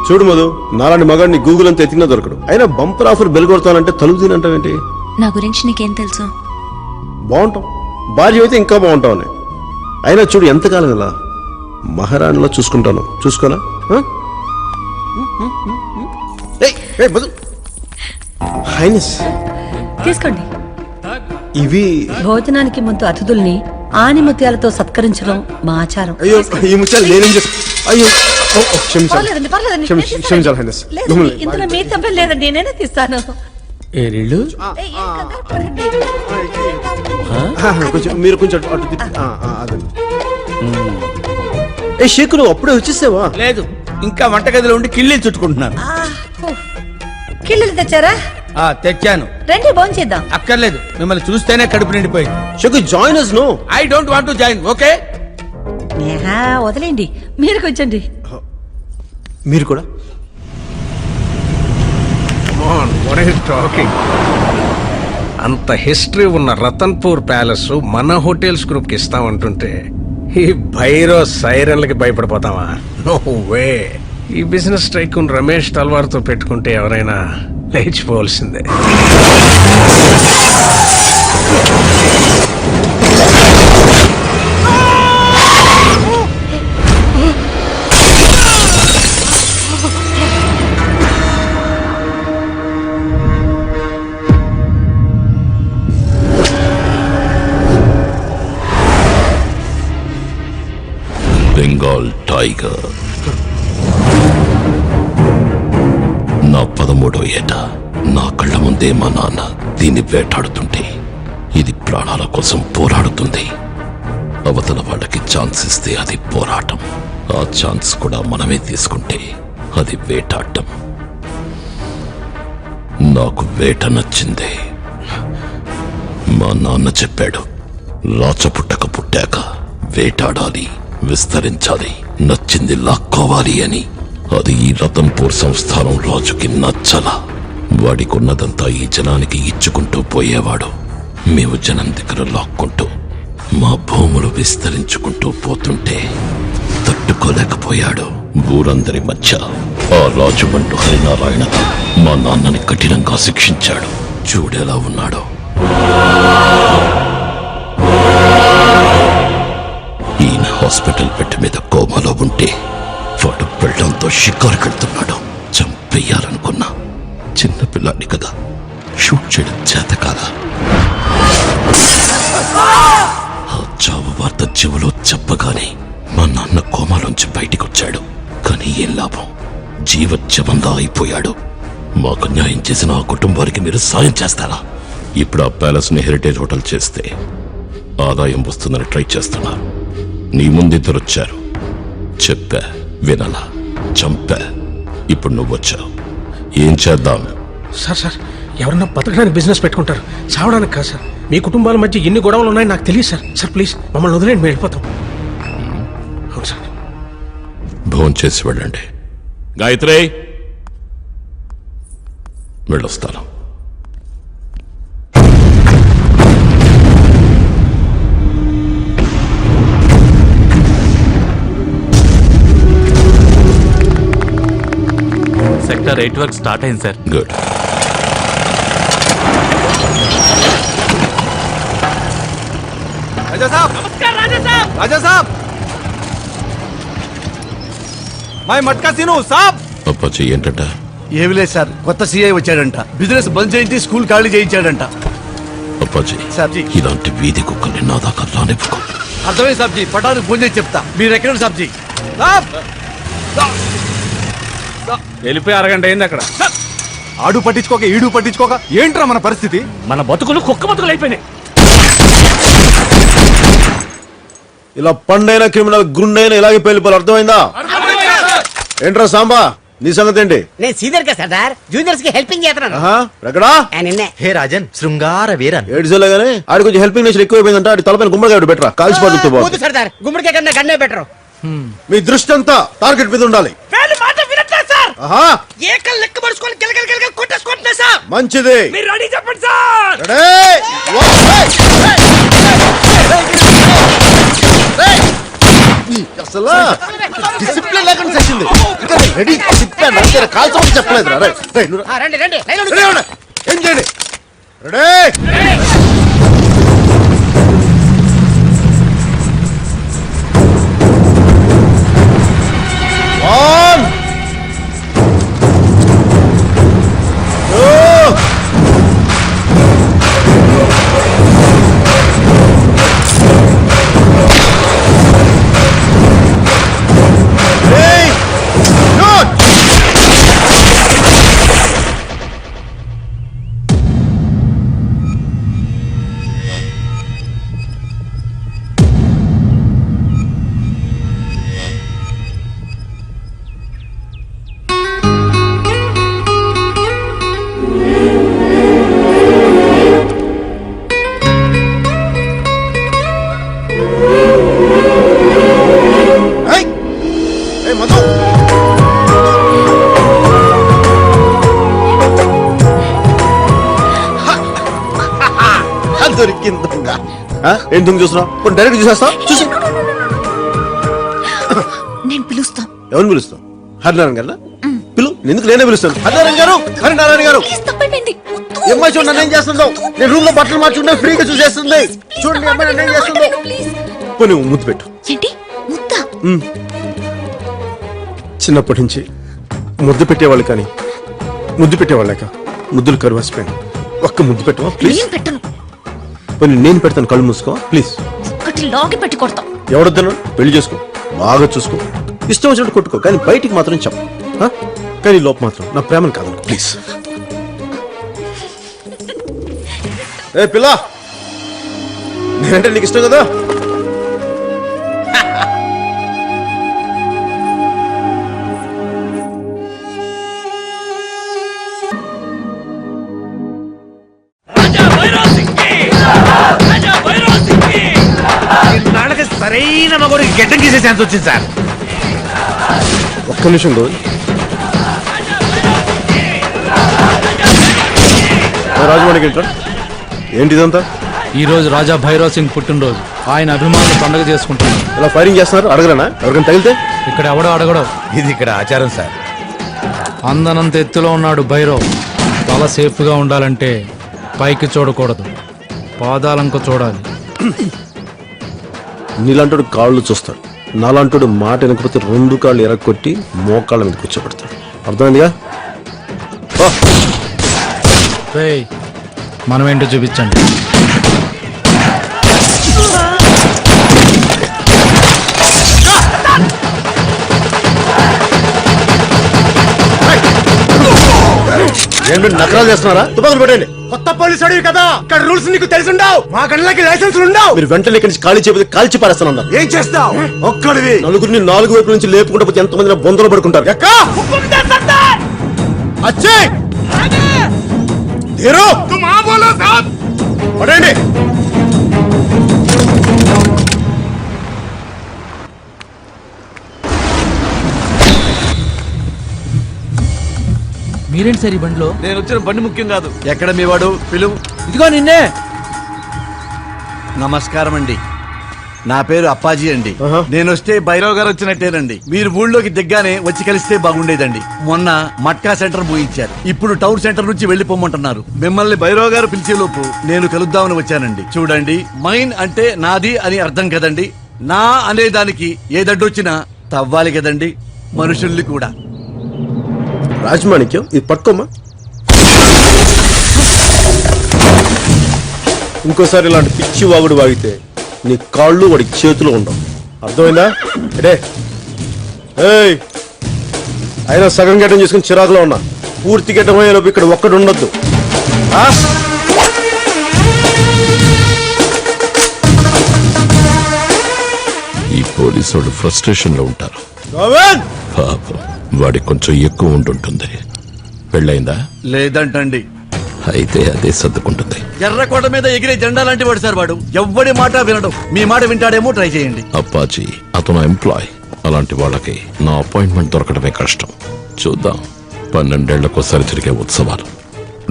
చూడు మధు, నాలాంటి మగాడిని గూగుల్ అంతా ఎత్తినా దొరకడు. అయినా బంపర్ ఆఫర్ బెల్ కొడతానంటే తలుపు తినంటావేంటి? నా గురించి నీకేం తెలుసు? బాగుంటాం, భార్య అయితే ఇంకా బాగుంటావు అని. అయినా చూడు ఎంతకాలం ఇలా మహారాణిలో చూసుకుంటాను. చూసుకోనా? హైనస్ తీసుకోండి. ఇవి భోజనానికి ముందు అతిథుల్ని ఆనిముత్యాలతో సత్కరించడం మా ఆచారం. అయ్యో ఈ ముత్యాలు నేనేం చేస్తా? అయ్యో క్షమించాలి, పర్లేదండి, పర్లేదండి. క్షమించాలి హైనస్. లేదండి, ఇందులో మీ తప్పే లేదండి, నేనే తీస్తాను. ఏరిళ్ళు ఏయ్, ఏం కంగారు పడకండి. కొంచెం మీరు కొంచెం అటు తిప్పి. అదండి. ఏ షేక్, నువ్వు అప్పుడే వచ్చేసావా? లేదు, ఇంకా వంటగదిలో ఉండి కిళ్ళీలు చుట్టుకుంటున్నాను. కిళ్ళలు తెచ్చారా? తెచ్చాను. రండి భోంచేద్దాం. అక్కర్లేదు, మిమ్మల్ని చూస్తేనే కడుపు నిండిపోయింది. Sheikh join us, no. I don't want to join. Okay, వదిలేండి, మీరు కూర్చోండి. మీరు కూడా అంత హిస్టరీ ఉన్న రతన్పూర్ ప్యాలెస్ మన హోటల్స్ గ్రూప్ కి ఇస్తామంటుంటే ఈ భైరో సైరన్లకి భయపడిపోతావా? No way. ఈ బిజినెస్ టైకూన్ రమేష్ తల్వార్తో పెట్టుకుంటే ఎవరైనా లేచిపోవాల్సిందే. బెంగాల్ టైగర్. నా 13వ ఏట నా కళ్ళ ముందే మా నాన్న దీన్ని వేటాడుతుంటే ఇది ప్రాణాల కోసం పోరాడుతుంది. అవతల వాళ్ళకి ఛాన్స్ ఇస్తే అది పోరాటం, ఆ ఛాన్స్ కూడా మనమే తీసుకుంటే అది వేటాడటం. నాకు వేట నచ్చింది. మా నాన్న చెప్పాడు, రాచపుట్టక పుట్టాక వేటాడాలి, విస్తరించాలి, నచ్చింది లాక్కోవాలి అని. అది ఈ రతన్పూర్ సంస్థానం రాజుకి నచ్చల. వాడికున్నదంతా ఈ జనానికి ఇచ్చుకుంటూ పోయేవాడు. మేము జనం దగ్గర లాక్కుంటూ మా భూములు విస్తరించుకుంటూ పోతుంటే తట్టుకోలేకపోయాడు. ఊరందరి మధ్య ఆ రాజుమంటూ హరినారాయణ మా నాన్నని కఠినంగా శిక్షించాడు. చూడేలా ఉన్నాడో. ఈయన హాస్పిటల్ బెడ్ మీద కోమాలో ఉంటే వాడు పెళ్ళంతో షికారుకెళ్తున్నాడు. చంపేయాలనుకున్నా. చిన్నపిల్లాన్ని కదా, షూట్ చేయడం చేత కాదా? ఆ చావు వార్త చెవులో చెప్పగానే మా నాన్న కోమాలోంచి బయటికొచ్చాడు. కానీ ఏం లాభం, జీవోత్సవంగా అయిపోయాడు. మాకు న్యాయం చేసిన ఆ కుటుంబానికి మీరు సాయం చేస్తారా? ఇప్పుడు ఆ ప్యాలెస్ ని హెరిటేజ్ హోటల్ చేస్తే ఆదాయం వస్తుందని ట్రై చేస్తున్నారు. నీ ముందిద్దరొచ్చారు, చెప్పా, వినలా, చంపా. ఇప్పుడు నువ్వొచ్చావు, ఏం చేద్దాం? సార్ ఎవరన్నా బతకడానికి బిజినెస్ పెట్టుకుంటారు, చావడానికి కాదు సార్. మీ కుటుంబాల మధ్య ఎన్ని గొడవలు ఉన్నాయని నాకు తెలియదు సార్. సార్ ప్లీజ్ మమ్మల్ని వదిలేండి, మేము వెళ్ళిపోతాం. అవును సార్. భోన్ చేసి వెళ్ళండి. గాయత్రి, వెళ్ళొస్తాను. సెక్టర్ 8 వర్క్ స్టార్ట్ అయింది sir. Good. Raja Saab, my Matka Seenu Saab. Appaji, ఏంటంట? ఏమి లేదు సార్, కొత్త సీఐ వచ్చాడంట. బిజినెస్ బంద్ చేయించి స్కూల్ ఖాళీ చేయించాడంట. అప్పాజీ, సాబ్జీ, ఇలాంటి వీధి కుక్కల్ని నా దాకా రానివ్వకు. అర్థమైంది సాబ్జీ. పటానికి ఫోన్ చేసి చెప్తా. మీరు ఎక్కడ సాబ్జీ? వెళ్ళిపోయి అరగంట అయింది అక్కడ. ఆడు పట్టించుకోక ఈడు పట్టించుకోక ఏంట్రా మన పరిస్థితి? మన బతుకులు కుక్క బతుకులు అయిపోయినాయి. ఇలా పండైన క్రిమినల్ గుండైన ఇలాగే పేలిపోవాలి. అర్థమైందా? ఏంట్రా సాంబా, నీ సంగతి ఏంటి? నేను సీనియర్ గా సర్దార్, జూనియర్స్ కి హెల్పింగ్ చేస్తున్నాను. ఎక్కడా? నిన్నే. హే రాజన్, శృంగార వీరన్. ఏడ్చలే గానీ ఆడి కొంచెం హెల్పింగ్ నేచర్ ఎక్కువైపోయిందంట. ఆడి తలపైన గుమ్మడికాయ బెటరా, కాల్చిపోతుంది. వద్దు సర్దార్, గుమ్మడికాయ కన్నా గన్నే బెటర్. మీ దృష్టి అంతా టార్గెట్ మీద ఉండాలి. మాట వినట్లేదు సార్. ఏకల్ లెక్క పరుచుకొని గిలగల కొట్టేసుకుంటున్నా సార్. మంచిది, మీరు రెడీ చెప్పండి సార్. అసలు డిసిప్లిన్ లేకుండా చచ్చింది. ఇంకా రెడీ చెప్పాను అంతే, కాల్చమని చెప్పలేదు రా. రండి రండి లైన్లో రెడీ అవ్వండి. ఏం చేయండి ready. One, two, three, shoot! Hey! Hey, Madhu! దొరికింది దొంగ. ఏం దొంగ చూస్తున్నావు? కొన్ని డైరెక్ట్ చూసేస్తావు. చూసి నేను పిలుస్తాం. ఎవరిని పిలుస్తావు? హరినారాయణ గారు పిలు. ఎందుకు నేనే పిలుస్తాను. హరినారాయణ గారు, హరినారాయణ గారు. ప్లీజ్ తప్పైపోయింది. అమ్మాయి చూడండి నన్ను ఏం చేస్తుందో. నేను రూమ్ లో బట్టలు మార్చుకుంటే ఫ్రీగా చూసేస్తుంది. చూడండి అమ్మాయి నన్ను ఏం చేస్తుందో. ప్లీజ్. పోనీ ముద్దు పెట్టు. ఏంటి ముద్ద? చిన్నప్పటి నుంచి ముద్దు పెట్టేవాళ్ళు కానీ ముద్దు పెట్టేవాళ్ళక ముద్దులు కరువాసిపోయాను. ఒక్క ముద్దు పెట్టవా ప్లీజ్? నేను పెట్టను. పోనీ నేను పెడతాను, కళ్ళు మూసుకో ప్లీజ్. ఒకటి లాగి పెట్టి కొడతాం. ఎవడొద్దను? పెళ్లి చేసుకో, బాగా చూసుకో, ఇష్టం వచ్చినట్టు కొట్టుకో, కానీ బయటికి మాత్రం చెప్పు. కానీ లోపు మాత్రం నా ప్రేమను కాదు ప్లీజ్. ఏ పిల్ల, నేనంటే నీకు ఇష్టం కదా? నాళ్ళకి సరైన మగోడికి గెడ్డం గీసే ఛాన్స్ వచ్చింది సార్. ఒక్క నిమిషం రోజు రాజవాడికి వెళ్తాడు. ఏంటిదంతా? ఈ రోజు రాజా భైరవ్ సింగ్ పుట్టినరోజు. ఆయన అభిమానులు పండుగ చేసుకుంటున్నారు. ఇలా ఫైరింగ్ చేస్తున్నారు, అడగరనా? ఎవరికైనా తగిలితే? ఇక్కడ ఎవడో అడగడో. ఇది ఇక్కడ ఆచారం సార్. అందనంత ఎత్తులో ఉన్నాడు భైరవ్. తల సేఫ్గా ఉండాలంటే పైకి చూడకూడదు, పాదాలంక చూడాలి. నీలాంటోడు కాళ్ళు చూస్తాడు, నాలాంటోడు మాట వినకపోతే రెండు కాళ్ళు ఎరగొట్టి మోకాళ్ళ మీద కూర్చోబెడతాడు. అర్థమైందిగా? రేయ్, మనమేంటో చూపించండి. ఏంటి నకరాలు చేస్తున్నారా? తుపాకులు పెట్టండి. కొత్త పోలీసు అడివి కదా, ఇక్కడ రూల్స్ నీకు తెలిసి ఉండవు. మా గళ్ళకి లైసెన్స్ ఉండవు. మీరు వెంటనే ఇక్కడి నుంచి ఖాళీ చేయకపోతే కాల్చి పారేస్తానన్నారు. ఏం చేస్తావు? ఒక్కడివి నలుగురిని నాలుగు వైపుల నుంచి లేపుకుంటూ పోతే ఎంతమంది బొందలు పడుకుంటారు. అచ్చే ధీరు, పడండి. మీరేంటి సార్ ఈ బండిలో? నేను వచ్చిన బండి ముఖ్యం కాదు. ఎక్కడ మీ వాడు? పిలువు. ఇదిగో నిన్నే. నమస్కారం అండి, నా పేరు అప్పాజీ అండి. ఆహా. నేను వస్తే భైరవ్ గారు వచ్చినట్టేనండి. మీరు ఊళ్ళోకి దిగ్గానే వచ్చి కలిస్తే బాగుండేదండి. మొన్న మట్కా సెంటర్ మూయించారు, ఇప్పుడు టౌన్ సెంటర్ నుంచి వెళ్లిపోమంటున్నారు. మిమ్మల్ని భైరవ్ గారు పిలిచేలోపు నేను కలుద్దామని వచ్చానండి. చూడండి, మైన్ అంటే నాది అని అర్థం కదండి. నా అనేదానికి ఏదడ్డొచ్చినా తవ్వాలి కదండి, మనుషుల్ని కూడా. రాజమాణిక్యం, ఇది పట్టుకోమ్మా. ఇంకోసారి ఇలాంటి పిచ్చి వాగుడు వాగితే నీ కాళ్ళు వాడి చేతిలో ఉండవు. అర్థమైందా? ఎడే ఏయ్, అయినా సగం గడ్డం చేసుకుని చిరాకులో ఉన్నా. పూర్తి గడ్డం అయ్యేలోపు ఇక్కడ ఒక్కడు ఉండొద్దు. ఈ పోలీసు వాళ్ళు ఫ్రస్ట్రేషన్ లో ఉంటారు. పాపం వాడి కొంచెం ఎక్కువ ఉంటుంటుంది. పెళ్ళైందా? లేదంటండి. అయితే అదే సర్దుకుంటుంది. ఎర్రకోట మీద ఎగిరే జెండా లాంటి వాడు సార్ వాడు. ఎవ్వడి మాట వినడు. మీ మాట వింటాడేమో, ట్రై చేయండి. అప్పాజీ అతను ఎంప్లాయ్. అలాంటి వాళ్ళకి నా అపాయింట్మెంట్ దొరకడమే కష్టం. చూద్దాం. 12 ఏళ్లకోసారి జరిగే ఉత్సవాలు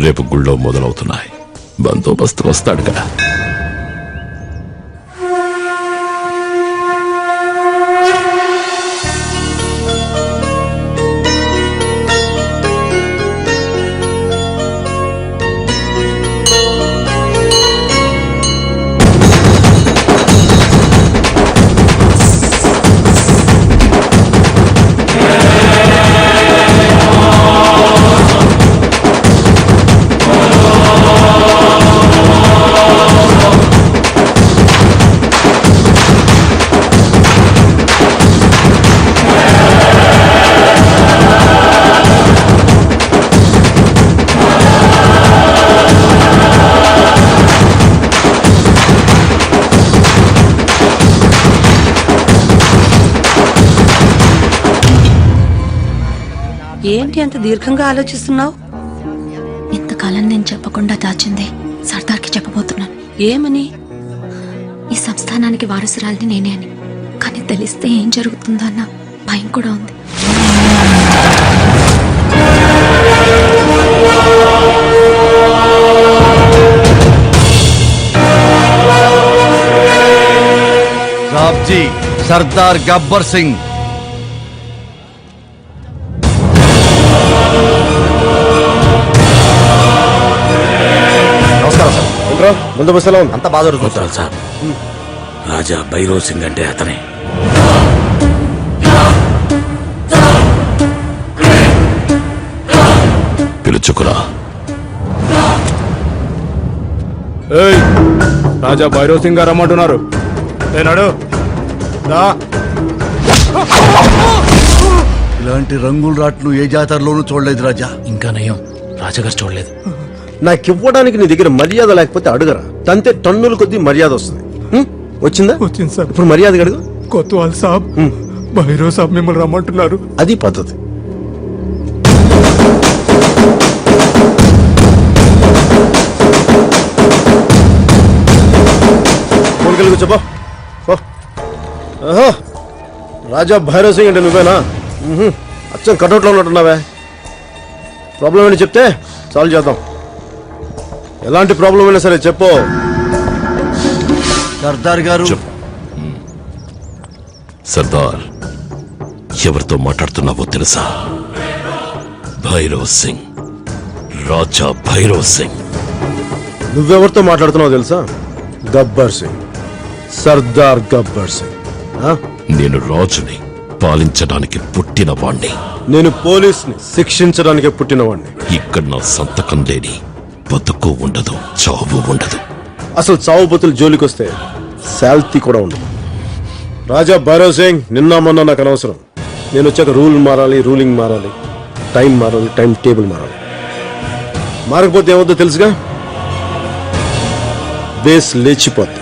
రేపు గుళ్ళో మొదలవుతున్నాయి. బందోబస్తు వస్తాడుగా. ఏంటి అంత దీర్ఘంగా ఆలోచిస్తున్నావు? ఇంతకాలం నేను చెప్పకుండా దాచింది సర్దార్కి చెప్పబోతున్నాను. ఏమని? ఈ సంస్థానానికి వారసురాలిని నేనే అని. కానీ తెలిస్తే ఏం జరుగుతుందో అన్న భయం కూడా ఉంది. సాబ్జీ సర్దార్ గబ్బర్ సింగ్. నమస్కారం సార్. ఏంట్రా బందోబస్తు ఎలా ఉంది? అంత బాగా జరుగుతుంది సార్ రాజా భైరవ్ సింగ్ అంటే అతనే. పిలుచుకురా. రాజా భైరవ్ సింగ్ గారు రమ్మంటున్నారు. ఏనాడు ఇలాంటి రంగుల రాట్లు ఏ జాతరలోనూ చూడలేదు రాజా. ఇంకా నయం, రాజాగారు చూడలేదు. నాకు ఇవ్వడానికి నీ దగ్గర మర్యాద లేకపోతే అడుగరా. తంతే టన్నుల కొద్దీ మర్యాద వస్తుంది. వచ్చిందా? వచ్చింది సార్. ఇప్పుడు మర్యాద అడుగు. కొత్వాల్ సాబ్, భైరవ్ సాబ్ మిమ్మల్ని రమ్మంటున్నారు. అది పద్ధతి. చెప్పా రాజా భైరవ్ సింగ్ అంటే నువ్వేనా? అచ్చం కటౌట్లో ఉన్నట్టున్నావే. ప్రాబ్లం ఏంటి చెప్తే సాల్వ్ చేద్దాం. ఎలాంటి ప్రాబ్లం అయినా సరే చెప్పు. సర్దార్ గారు. సర్దార్, ఎవరితో మాట్లాడుతున్నావో తెలుసా? భైరవ్ సింగ్, రాజా భైరవ్ సింగ్. నువ్వెవరితో మాట్లాడుతున్నావో తెలుసా? గబ్బర్ సింగ్, సర్దార్ గబ్బర్ సింగ్. నేను రాజుని, పాలించడానికి పుట్టిన వాణ్ణి. నేను పోలీస్ని, శిక్షించడానికి పుట్టిన వాణ్ణి. ఇక్కడ నా సంతకం లేని బతుకు ఉండదు, చావు ఉండదు. అసలు చావు బతులు జోలికొస్తే శాల్తీ కూడా ఉండదు. రాజా భైరవ్ సింగ్, నిన్న మొన్న నాకు అనవసరం. నేను వచ్చాక రూల్ మారాలి, రూలింగ్ మారాలి, టైం మారాలి, టైం టేబుల్ మారాలి. మారకపోతే ఏమవుతుందో తెలుసుగా? బేస్ లేచిపోద్ది.